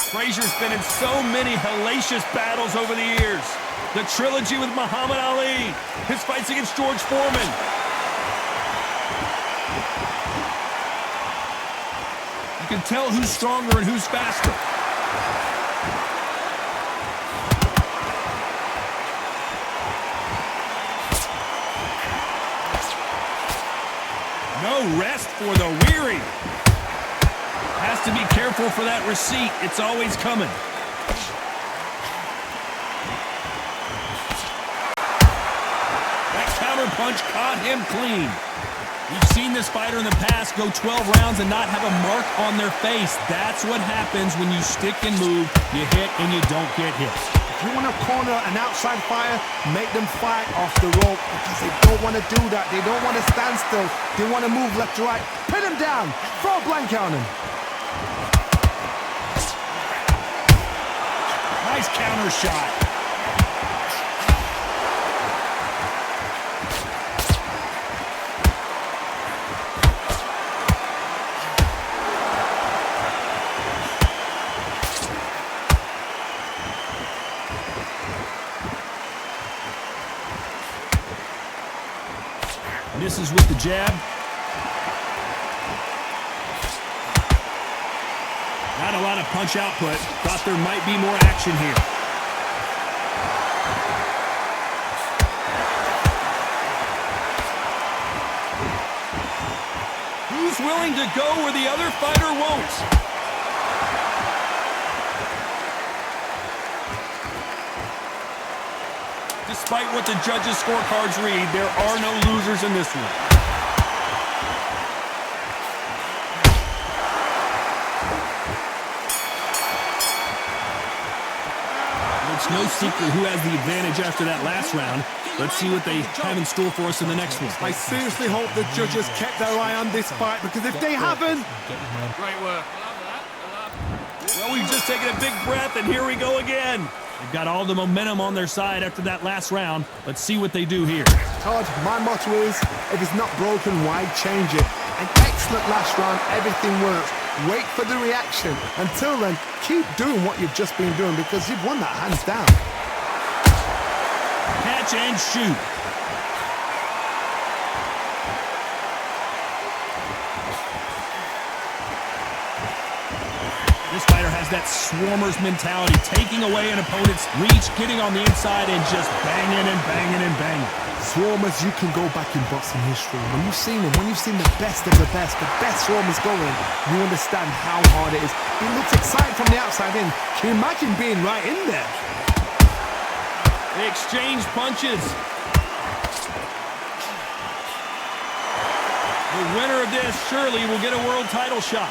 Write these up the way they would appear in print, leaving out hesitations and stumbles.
Frazier's been in so many hellacious battles over the years. The trilogy with Muhammad Ali, his fights against George Foreman. You can tell who's stronger and who's faster. No rest for the weary. Has to be careful for that receipt. It's always coming. That counter punch caught him clean. We've seen this fighter in the past go 12 rounds and not have a mark on their face. That's what happens when you stick and move. You hit and you don't get hit. If you want to corner an outside fighter, make them fight off the rope because they don't want to do that. They don't want to stand still. They want to move left to right. Pin him down. Throw a blanket on him. Nice counter shot. Misses with the jab. Not a lot of punch output. Thought there might be more action here. Who's willing to go where the other fighter won't? Despite what the judges' scorecards read, there are no losers in this one. It's no secret who has the advantage after that last round. Let's see what they have in store for us in the next one. I seriously hope the judges kept their eye on this fight because if they haven't... Great work. Well, we've just taken a big breath and here we go again. They've got all the momentum on their side after that last round. Let's see what they do here. Todd, my motto is, if it's not broken, why change it? An excellent last round, everything works. Wait for the reaction. Until then, keep doing what you've just been doing because you've won that hands down. Catch and shoot. This fighter has that swarmer's mentality, taking away an opponent's reach, getting on the inside, and just banging and banging and banging. Swarmers, you can go back in boxing history. When you've seen them, when you've seen the best of the best swarmers going, you understand how hard it is. It looks exciting from the outside in. Can you imagine being right in there? They exchange punches. The winner of this surely will get a world title shot.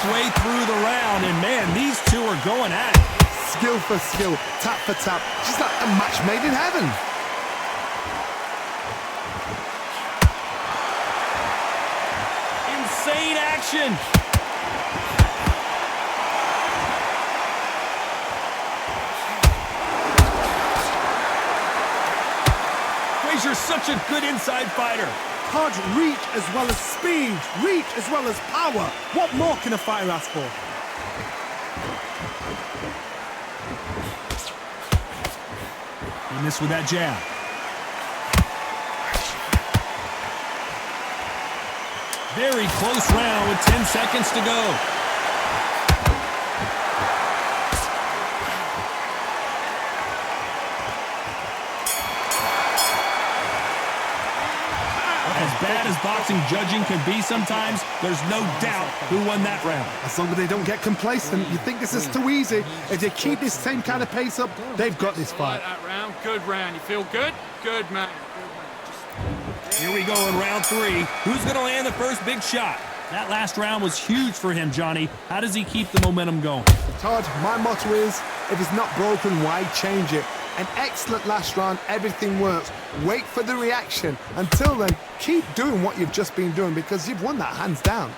Way through the round, and man, these two are going at it. Skill for skill, tap for tap, just like a match made in heaven. Insane action. Frazier's such a good inside fighter. Todd, reach as well as speed, reach as well as power. What more can a fighter ask for? He missed with that jab. Very close round with 10 seconds to go. As bad as boxing judging can be sometimes, there's no doubt who won that round. As long as they don't get complacent, you think this is too easy. If they keep this same kind of pace up, they've got this fight. That round, good round. You feel good? Good, man. Here we go in round three. Who's going to land the first big shot? That last round was huge for him, Johnny. How does he keep the momentum going? Todd, my motto is, if it's not broken, why change it? An excellent last round, everything works. Wait for the reaction. Until then, keep doing what you've just been doing because you've won that hands down.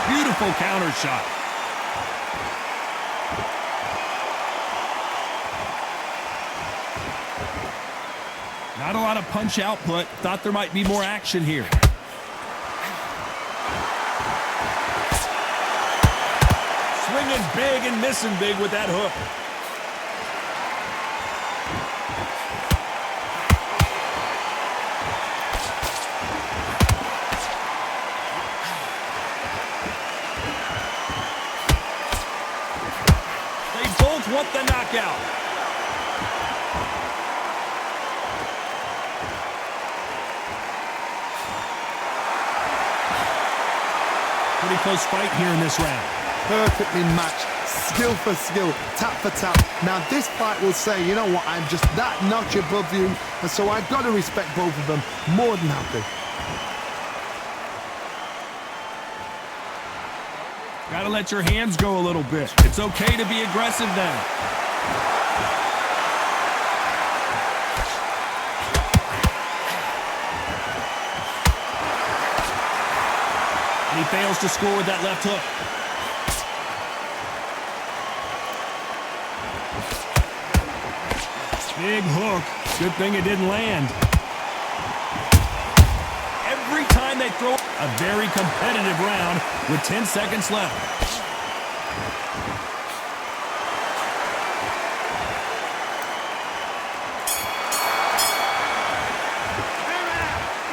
Beautiful counter shot. Not a lot of punch output. Thought there might be more action here. Swinging big and missing big with that hook. They both want the knockout. Pretty close fight here in this round. Perfectly matched, skill for skill, tap for tap. Now this fight will say, you know what, I'm just that notch above you, and so I've got to respect both of them. More than happy. Gotta let your hands go a little bit. It's okay to be aggressive now. And he fails to score with that left hook. Big hook. Good thing it didn't land. Every time they throw a very competitive round with 10 seconds left.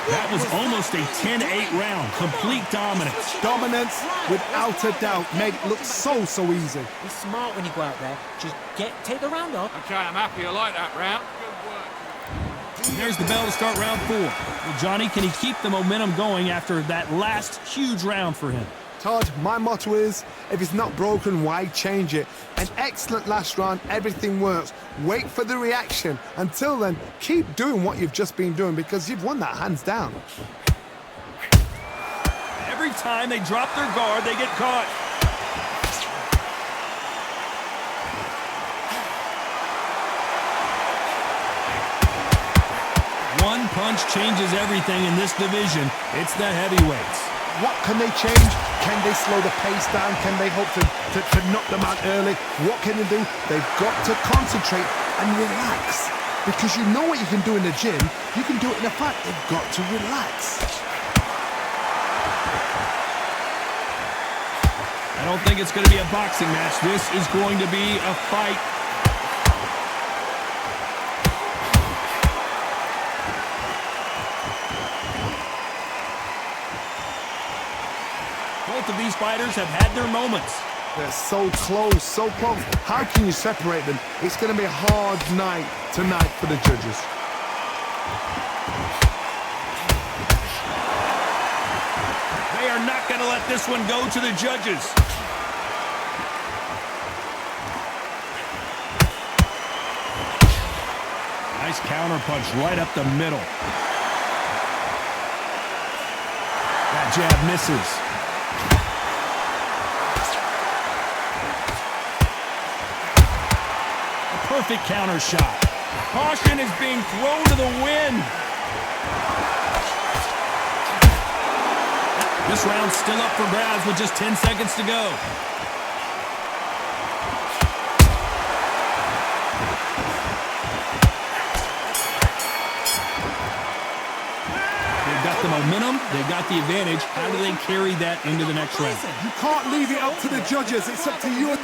That was almost a 10-8 round. Complete dominance. Dominance, without a doubt, made it look so easy. Be smart when you go out there. Just take the round off. Okay, I'm happy. I like that round. Good work. And there's the bell to start round 4. Well, Johnny, can he keep the momentum going after that last huge round for him? Todd, my motto is, if it's not broken, why change it? An excellent last round, everything works. Wait for the reaction. Until then, keep doing what you've just been doing because you've won that hands down. Every time they drop their guard, they get caught. One punch changes everything in this division. It's the heavyweights. What can they change? Can they slow the pace down? Can they hope to knock them out early? What can they do? They've got to concentrate and relax. Because you know what you can do in the gym, you can do it in a fight. They've got to relax. I don't think it's going to be a boxing match. This is going to be a fight. Both of these fighters have had their moments. They're so close, so close. How can you separate them? It's going to be a hard night tonight for the judges. They are not going to let this one go to the judges. Nice counter punch right up the middle. That jab misses. Perfect counter shot. Caution is being thrown to the wind. This round's still up for grabs with just 10 seconds to go. They've got the momentum. They've got the advantage. How do they carry that into the next round? You can't leave it up to the judges. It's up to you.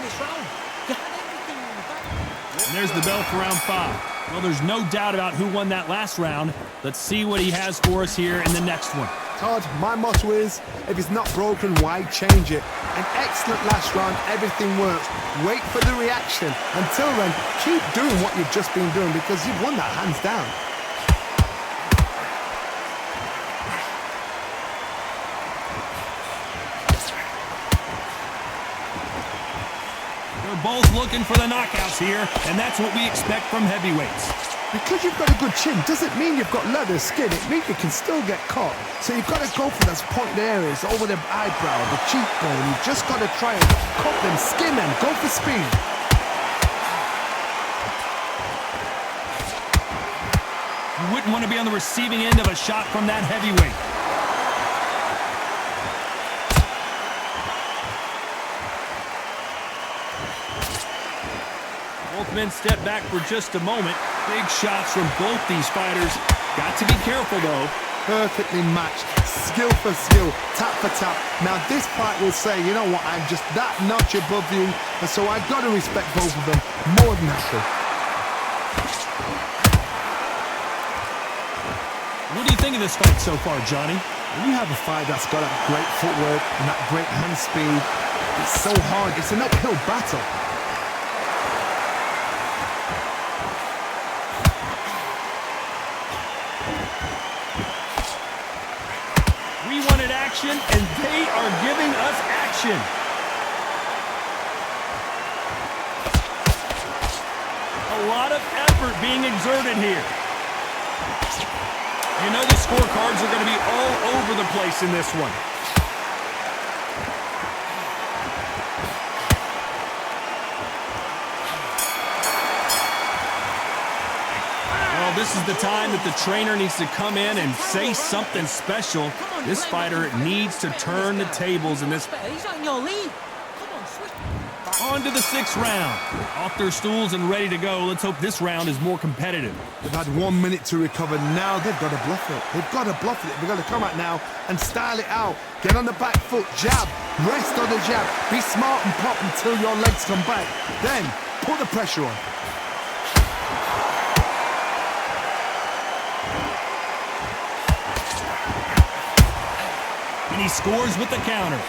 And there's the bell for round 5. Well, there's no doubt about who won that last round. Let's see what he has for us here in the next one. Todd, my motto is, if it's not broken, why change it? An excellent last round, everything works. Wait for the reaction. Until then, keep doing what you've just been doing because you've won that hands down. Both looking for the knockouts here, and that's what we expect from heavyweights. Because you've got a good chin doesn't mean you've got leather skin. It means you can still get caught. So you've got to go for those pointed areas over the eyebrow, the cheekbone. You've just got to try and cut them, skin them, go for speed. You wouldn't want to be on the receiving end of a shot from that heavyweight. Both men step back for just a moment. Big shots from both these fighters. Got to be careful, though. Perfectly matched, skill for skill, tap for tap. Now this fight will say, you know what, I'm just that notch above you, and so I've got to respect both of them more than happy. What do you think of this fight so far, Johnny? When you have a fight that's got that great footwork and that great hand speed, it's so hard, it's an uphill battle. We wanted action, and they are giving us action. A lot of effort being exerted here. You know the scorecards are going to be all over the place in this one. Well, this is the time that the trainer needs to come in and say something special. This fighter needs to turn the tables in this. He's not in your league. Come on, switch. On to the 6th round. Off their stools and ready to go. Let's hope this round is more competitive. They've had 1 minute to recover. Now they've got to bluff it. They've got to bluff it. They've got to come out now and style it out. Get on the back foot, jab, rest on the jab. Be smart and pop until your legs come back. Then put the pressure on. And he scores with the counter.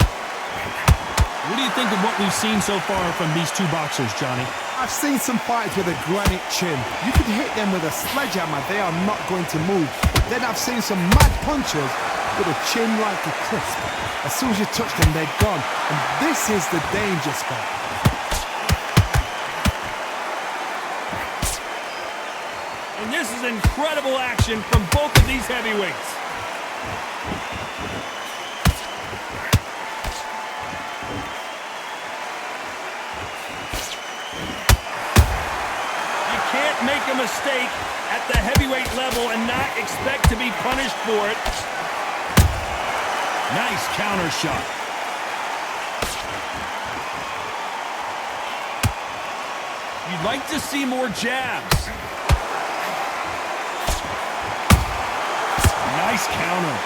What do you think of what we've seen so far from these two boxers, Johnny? I've seen some fighters with a granite chin. You could hit them with a sledgehammer, they are not going to move. Then I've seen some mad punchers with a chin like a crisp. As soon as you touch them, they're gone. And this is the danger spot. And this is incredible action from both of these heavyweights. Make a mistake at the heavyweight level and not expect to be punished for it. Nice counter shot. You'd like to see more jabs. Nice counter.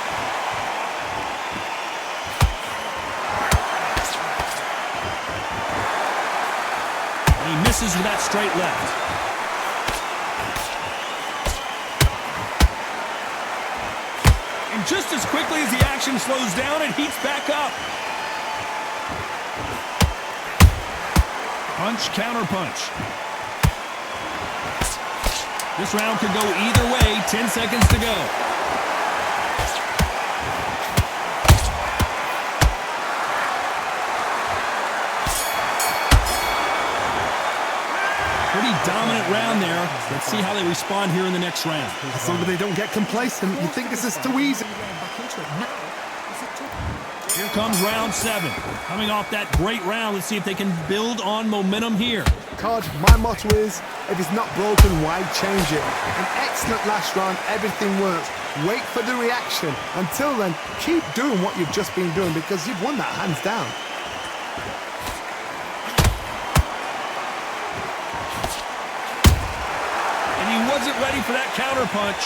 And he misses with that straight left. Just as quickly as the action slows down, it heats back up. Punch, counter punch. This round could go either way. 10 seconds to go. Pretty dominant round there. Let's see how they respond here in the next round. As long as they don't get complacent, you think this is too easy. Here comes round 7. Coming off that great round, let's see if they can build on momentum here. Card, my motto is, if it's not broken, why change it? An excellent last round, everything works. Wait for the reaction. Until then, keep doing what you've just been doing because you've won that hands down. Wasn't ready for that counter punch.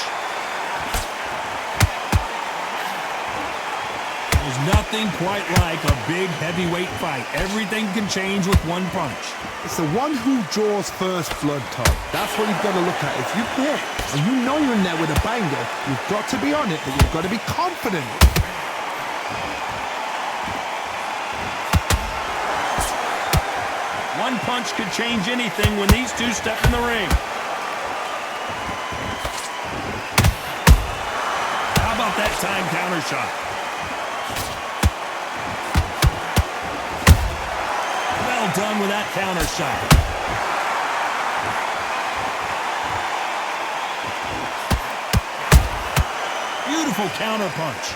There's nothing quite like a big heavyweight fight. Everything can change with one punch. It's the one who draws first blood, Todd. That's what you've got to look at. If you hit and you know you're in there with a banger, you've got to be on it, but you've got to be confident. One punch could change anything when these two step in the ring. That time counter shot. Well done with that counter shot. Beautiful counter punch.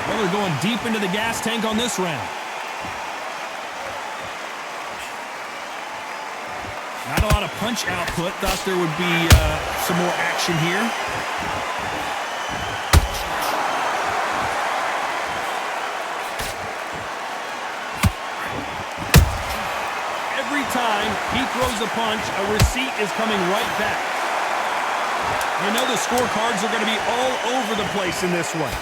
Well, they're going deep into the gas tank on this round. Not a lot of punch output. Thought there would be some more action here. throws a punch, a receipt is coming right back. You know the scorecards are going to be all over the place in this one.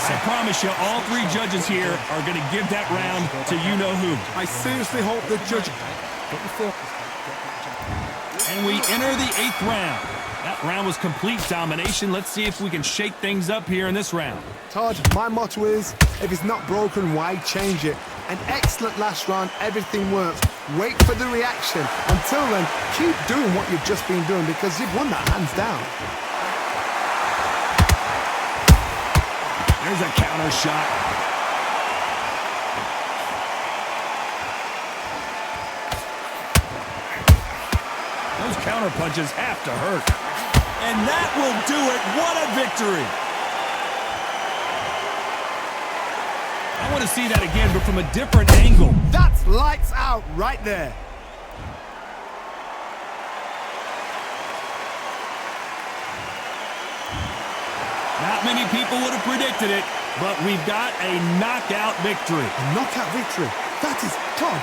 I promise you, all three judges here are going to give that round to you-know-who. I seriously hope the judge... Get your focus back. And we enter the 8th round. That round was complete domination. Let's see if we can shake things up here in this round. Todd, my motto is, if it's not broken, why change it? An excellent last round, everything works. Wait for the reaction. Until then, keep doing what you've just been doing because you've won that hands down. There's a counter shot. Those counter punches have to hurt. And that will do it. What a victory. I want to see that again, but from a different angle. That's lights out right there. Not many people would have predicted it, but we've got a knockout victory. A knockout victory. That is, Todd,